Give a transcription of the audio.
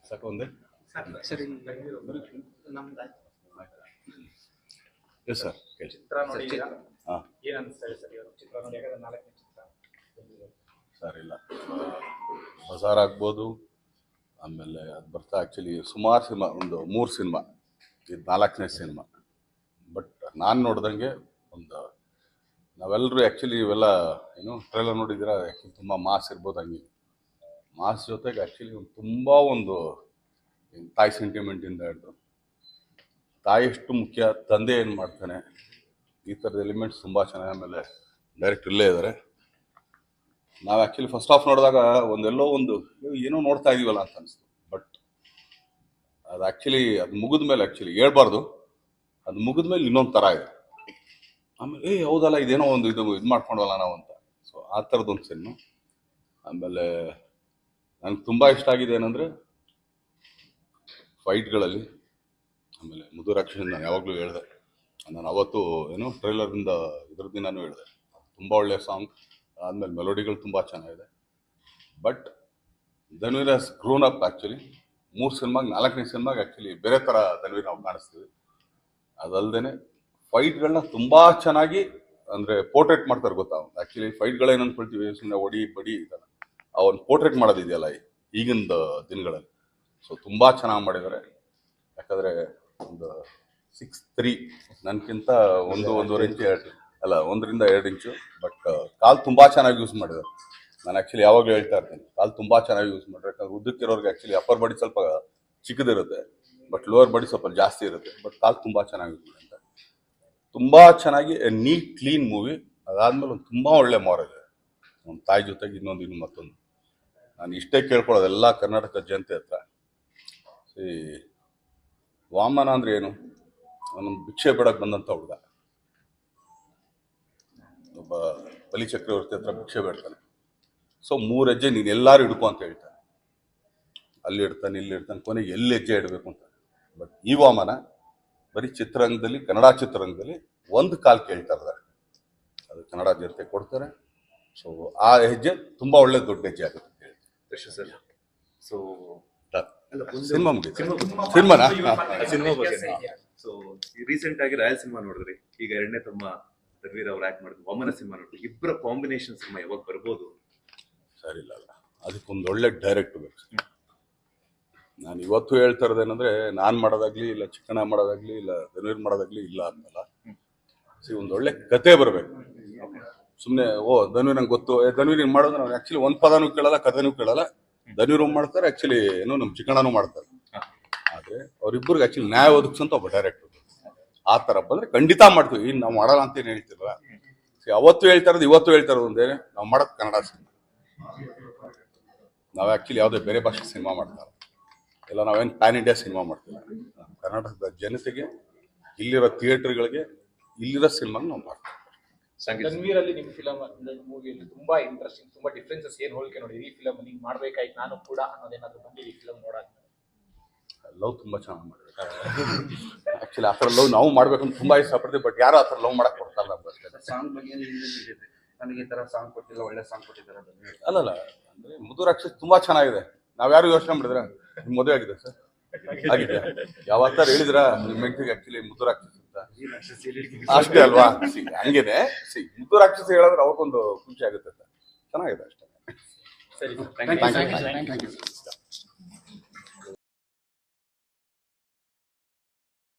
ಸಾಕು ಒಂದೇ ಸರಿ ಎಸ್ ಸರ್ ಕೇಳಿ. ಚಿತ್ರ ನೋಡಿದ್ದೀರಾ? ಹಾಂ ಏನು ಅನಿಸ್ತಾ ಇದೆ ಸರ್ ಇವಾಗ ಚಿತ್ರ ನೋಡಿ? ಯಾಕಂದ್ರೆ 4ನೇ ಚಿತ್ರ ಸರ್ ಇಲ್ಲ ಬಜಾರ್ ಆಗ್ಬೋದು, ಆಮೇಲೆ ಅದು ಬರ್ತಾ ಆ್ಯಕ್ಚುಲಿ ಸುಮಾರು ಸಿನಿಮಾ, ಒಂದು 3 ಸಿನಿಮಾ, ಇದು 4ನೇ ಸಿನಿಮಾ. ಬಟ್ ನಾನು ನೋಡ್ದಂಗೆ ಒಂದು ನಾವೆಲ್ಲರೂ ಆ್ಯಕ್ಚುಲಿ ಇವೆಲ್ಲ ಏನು ಟ್ರೈಲರ್ ನೋಡಿದ್ದೀರಾ, ಆ್ಯಕ್ಚುಲಿ ತುಂಬ ಮಾಸ್ ಇರ್ಬೋದು. ಹಂಗೆ ಮಾಸ್ ಜೊತೆಗೆ ಆ್ಯಕ್ಚುಲಿ ತುಂಬ ಒಂದು ತಾಯಿ ಸೆಂಟಿಮೆಂಟಿಂದ ಹಿಡಿದು ತಾಯಿ ಎಷ್ಟು ಮುಖ್ಯ, ತಂದೆ ಏನು ಮಾಡ್ತಾನೆ, ಈ ಥರದ ಎಲಿಮೆಂಟ್ಸ್ ತುಂಬ ಚೆನ್ನಾಗಿ. ಆಮೇಲೆ ಡೈರೆಕ್ಟ್ ಇಲ್ಲೇ ಇದ್ದಾರೆ. ನಾವು ಆ್ಯಕ್ಚುಲಿ ಫಸ್ಟ್ ಹಾಫ್ ನೋಡಿದಾಗ ಒಂದೆಲ್ಲೋ ಒಂದು ಏನೋ ನೋಡ್ತಾ ಇದೀವಲ್ಲ ಅಂತ ಅನಿಸ್ತು. ಬಟ್ ಅದು ಆ್ಯಕ್ಚುಲಿ ಅದು ಮುಗಿದ ಮೇಲೆ ಆ್ಯಕ್ಚುಲಿ ಹೇಳ್ಬಾರ್ದು, ಅದು ಮುಗಿದ ಮೇಲೆ ಇನ್ನೊಂದು ಥರ ಇದೆ. ಆಮೇಲೆ ಹೌದಲ್ಲ ಇದೇನೋ ಒಂದು ಇದು ಮಾಡ್ಕೊಂಡಲ್ಲ ನಾವು ಅಂತ. ಸೊ ಆ ಥರದ್ದೊಂದು ಸಿನಿಮಾ. ಆಮೇಲೆ ನನಗೆ ತುಂಬ ಇಷ್ಟ ಆಗಿದೆ ಏನಂದರೆ ಫೈಟ್ಗಳಲ್ಲಿ. ಆಮೇಲೆ ಮುದುರಾಕ್ಷಿ ನಾನು ಯಾವಾಗಲೂ ಹೇಳಿದೆ, ನಾನು ಅವತ್ತು ಏನೋ ಟ್ರೈಲರಿಂದ ಇದ್ರ ದಿನಾನೂ ಹೇಳಿದೆ, ತುಂಬ ಒಳ್ಳೆಯ ಸಾಂಗ್. ಆದಮೇಲೆ ಮೆಲೋಡಿಗಳು ತುಂಬ ಚೆನ್ನಾಗಿದೆ. But Dhanveer has grown up actually. 3 ಸಿನಿಮಾಗೆ 4ನೇ ಸಿನಿಮಾಗೆ ಆ್ಯಕ್ಚುಲಿ ಬೇರೆ ಥರ ಧನ್ವೀರ್ ನಾವು ಕಾಣಿಸ್ತೀವಿ. ಅದಲ್ಲದೆ ಫೈಟ್ಗಳನ್ನ ತುಂಬ ಚೆನ್ನಾಗಿ ಅಂದರೆ ಪೋರ್ಟ್ರೇಟ್ ಮಾಡ್ತಾರೆ ಗೊತ್ತಾ. ಆ್ಯಕ್ಚುಲಿ ಫೈಟ್ಗಳೇನು ಅಂದ್ಕೊಳ್ತೀವಿ, ಸುಮ್ಮನೆ ಒಡಿ ಬಡಿ ಇದಲ್ಲ, ಅವನು ಪೋರ್ಟ್ರೇಟ್ ಮಾಡೋದಿದೆಯಲ್ಲ ಈಗಿನ ದಿನಗಳಲ್ಲಿ. ಸೊ ತುಂಬ ಚೆನ್ನಾಗಿ ಮಾಡಿದ್ದಾರೆ. ಯಾಕಂದರೆ ಒಂದು 6'3", ನನಗಿಂತ 1.5 ಇಂಚು ಅಲ್ಲ 1ರಿಂದ 2 ಇಂಚು. ಬಟ್ ಕಾಲು ತುಂಬ ಚೆನ್ನಾಗಿ ಯೂಸ್ ಮಾಡಿದ್ದಾರೆ. ನಾನು ಆ್ಯಕ್ಚುಲಿ ಯಾವಾಗಲೂ ಹೇಳ್ತಾ ಇರ್ತೀನಿ, ಕಾಲು ತುಂಬ ಚೆನ್ನಾಗಿ ಯೂಸ್ ಮಾಡಿದ್ರೆ. ಯಾಕಂದ್ರೆ ಉದ್ದಕ್ಕಿರೋರಿಗೆ ಆ್ಯಕ್ಚುಲಿ ಅಪ್ಪರ್ ಬಾಡಿ ಸ್ವಲ್ಪ ಚಿಕ್ಕದಿರುತ್ತೆ, ಬಟ್ ಲೋವರ್ ಬಾಡಿ ಸ್ವಲ್ಪ ಜಾಸ್ತಿ ಇರುತ್ತೆ. ಬಟ್ ಕಾಲು ತುಂಬ ಚೆನ್ನಾಗಿ ಯೂಸ್ ಮಾಡಿದ್ದಾರೆ. ತುಂಬ ಚೆನ್ನಾಗಿ ನೀಟ್ ಕ್ಲೀನ್ ಮೂವಿ. ಅದಾದಮೇಲೆ ಒಂದು ತುಂಬ ಒಳ್ಳೆ ಮಾರಲ್ ಇದೆ. ಒಂದು ತಾಯಿ ಜೊತೆಗೆ ಇನ್ನೊಂದು ಮತ್ತೊಂದು. ನಾನು ಇಷ್ಟೇ ಕೇಳ್ಕೊಳ್ಳೋದು ಎಲ್ಲ ಕರ್ನಾಟಕ ಜನತೆ ಹತ್ರ, ವಾಮನ ಅಂದರೆ ಏನು, ಅವನೊಂದು ಭಿಕ್ಷೆ ಬಿಡಕ್ಕೆ ಬಂದಂಥ ಹುಡುಗ, ಒಬ್ಬ ಬಲಿ ಚಕ್ರವರ್ತಿ ಹತ್ರ ಭಿಕ್ಷೆ ಬೇಡ್ತಾನೆ. ಸೊ 3 ಹೆಜ್ಜೆ ನೀನು ಎಲ್ಲರೂ ಹಿಡ್ಕೊ ಅಂತ ಹೇಳ್ತಾನೆ. ಅಲ್ಲಿ ಇಡ್ತಾನೆ, ಇಲ್ಲಿ ಇಡ್ತಾನೆ, ಕೊನೆಗೆ ಎಲ್ಲಿ ಹೆಜ್ಜೆ ಇಡಬೇಕು ಅಂತ. ಬಟ್ ಈ ವಾಮನ ಬರೀ ಚಿತ್ರರಂಗದಲ್ಲಿ, ಕನ್ನಡ ಚಿತ್ರರಂಗದಲ್ಲಿ 1 ಕಾಲು ಕೇಳ್ತಾ ಇದ್ದಾರೆ. ಅದು ಕನ್ನಡ ಜನತೆ ಕೊಡ್ತಾರೆ. ಸೊ ಆ ಹೆಜ್ಜೆ ತುಂಬ ಒಳ್ಳೆ ದೊಡ್ಡ ಹೆಜ್ಜೆ ಆಗುತ್ತೆ ಅಂತ ಹೇಳ್ತೀನಿ. ಸರ್ ಸೊ ಸಿನಿಮಾ ಮುಗಿತು. ಸಿನಿಮಾನಾ? ಸಿನಿಮಾ ಬಗ್ಗೆ ಸೊ ರೀಸೆಂಟ್ ಆಗಿ ರಾಯಲ್ ಸಿನಿಮಾ ನೋಡಿದ್ರಿ, ಈಗ 2ನೇ ತಮ್ಮ ಧನ್ವೀರ್ ಅವ್ರು ಆಕ್ಟ್ ಮಾಡಿದ್ರು ವಾಮನ ಸಿನಿಮಾ ನೋಡಿದ್ರಿ. ಇಬ್ಬರ ಕಾಂಬಿನೇಷನ್ ಸಿನಿಮಾ ಯಾವಾಗ ಬರ್ಬೋದು? ಸರಿ ಇಲ್ಲ, ಅದಕ್ಕೊಂದು ಒಳ್ಳೆ ಡೈರೆಕ್ಟ್ ಬೇಕು. ನಾನು ಇವತ್ತು ಹೇಳ್ತಾ ಇರೋದೇನಂದ್ರೆ, ನಾನು ಮಾಡೋದಾಗ್ಲಿ ಇಲ್ಲ ಚಿಕ್ಕಣ್ಣ ಮಾಡೋದಾಗ್ಲಿ ಇಲ್ಲ ಧನ್ವೀರ್ ಮಾಡೋದಾಗ್ಲಿ ಇಲ್ಲ ಅನ್ನಲ್ಲ. ಒಂದು ಒಳ್ಳೆ ಕತೆ ಬರಬೇಕು. ಸುಮ್ಮನೆ ಧನ್ವೀರ್ ನಂಗೆ ಗೊತ್ತು, ಧನ್ವೀರ್ ಹಿಂಗೆ ಮಾಡೋದು, ನಾವು ಆ್ಯಕ್ಚುಲಿ ಒಂದು ಪದನೂ ಕೇಳಲ್ಲ, ಕಥೆನೂ ಕೇಳಲ್ಲ. ಧನ್ವೀರ್ ಮಾಡ್ತಾರೆ, ಆ್ಯಕ್ಚುಲಿ ಏನೋ ನಮ್ಮ ಚಿಕ್ಕಣ್ಣನೂ ಮಾಡ್ತಾರೆ. ಆದರೆ ಅವರಿಬ್ಬರಿಗೆ ಆ್ಯಕ್ಚುಲಿ ನ್ಯಾಯ ಒದಗಿಸಂತ ಒಬ್ಬ ಡೈರೆಕ್ಟರ್ ಆ ಥರ ಬಂದರೆ ಖಂಡಿತ ಮಾಡ್ತೀವಿ. ಇನ್ನು ನಾವು ಮಾಡಲ್ಲ ಅಂತ ಏನು ಹೇಳ್ತಿಲ್ವ. ಅವತ್ತು ಹೇಳ್ತಾ ಇರೋದು ಇವತ್ತು ಹೇಳ್ತಾ ಇರೋದು ಒಂದೇ, ನಾವು ಮಾಡೋದು ಕನ್ನಡ ಸಿನಿಮಾ. ನಾವು ಆ್ಯಕ್ಚುಲಿ ಯಾವುದೇ ಬೇರೆ ಭಾಷೆ ಸಿನಿಮಾ ಮಾಡ್ತಾರೆ ಇಲ್ಲ, ನಾವೇನು ಪ್ಯಾನ್ ಇಂಡಿಯಾ ಸಿನಿಮಾ ಮಾಡ್ತೀವಿ. ಕರ್ನಾಟಕದ ಜನತೆಗೆ, ಇಲ್ಲಿರೋ ಥಿಯೇಟರ್ಗಳಿಗೆ, ಇಲ್ಲಿರೋ ಸಿನಿಮಾಗ ನಾವು ಮಾಡ್ತೀವಿ. ಧನ್ವೀರ್ ಅಲ್ಲಿ ನಿಮ್ಮ ಫಿಲಮ್ ಮೂವಿಯಲ್ಲಿ ತುಂಬಾ ಇಂಟ್ರೆಸ್ಟಿಂಗ್, ತುಂಬಾ ಡಿಫ್ರೆನ್ಸಸ್ ಏನು ಹೋಲಿಕೆ ನೋಡಿ ಈ ಫಿಲಮ್ ಹಿಂಗ್ ಮಾಡ್ಬೇಕಾಯ್ತು ನಾನು ಕೂಡ ಅನ್ನೋದೇನಾದ್ರು ಬಂದಿದೆ ಈ ಫಿಲಮ್ ನೋಡೋದು? ಲವ್ ತುಂಬ ಚೆನ್ನಾಗಿ ಮಾಡಿದ್ದಾರೆ. ಆ್ಯಕ್ಚುಲಿ ಆ ಥರ ಲವ್ ನಾವು ಮಾಡ್ಬೇಕಂತ ತುಂಬ ಇಷ್ಟಪಡ್ತೀವಿ. ಬಟ್ ಯಾರು ಆ ಥರ ಲವ್ ಮಾಡಕ್ಕೆ ಕೊಡ್ತಾರಲ್ಲ ಅಷ್ಟೇ. ಸಾಂಗ್ ಬಗ್ಗೆ ನನಗೆ ಈ ತರ ಸಾಂಗ್ ಕೊಟ್ಟಿಲ್ಲ, ಒಳ್ಳೆ ಸಾಂಗ್ ಕೊಟ್ಟಿದ್ದಾರೆ. ಅಲ್ಲಲ್ಲ, ಅಂದರೆ ಮುದುರಾಕ್ಷಿ ತುಂಬ ಚೆನ್ನಾಗಿದೆ. ನಾವು ಯಾರು ಯೋಚನೆ ಮಾಡಿದ್ರೆ ನಿಮ್ಮ ಮದುವೆ ಆಗಿದೆ ಸರ್? ಆಗಿದೆ. ಯಾವತ್ತಾರು ಹೇಳಿದ್ರ ನಿಮ್ಮ ಹೆಂಡತಿಗೆ ಆ್ಯಕ್ಚುಲಿ ಮುದುರಾಕ್ಷಿ ಅಂತ? ಅಷ್ಟೇ ಅಲ್ವಾ? ಹಂಗೇನೆ ಮುದುರಾಕ್ಷಿ ಹೇಳಿದ್ರೆ ಅವ್ರಿಗೊಂದು ಖುಷಿ ಆಗುತ್ತೆ. ಚೆನ್ನಾಗಿದೆ ಅಷ್ಟೇ. ಸರಿ, ಥ್ಯಾಂಕ್ ಯು.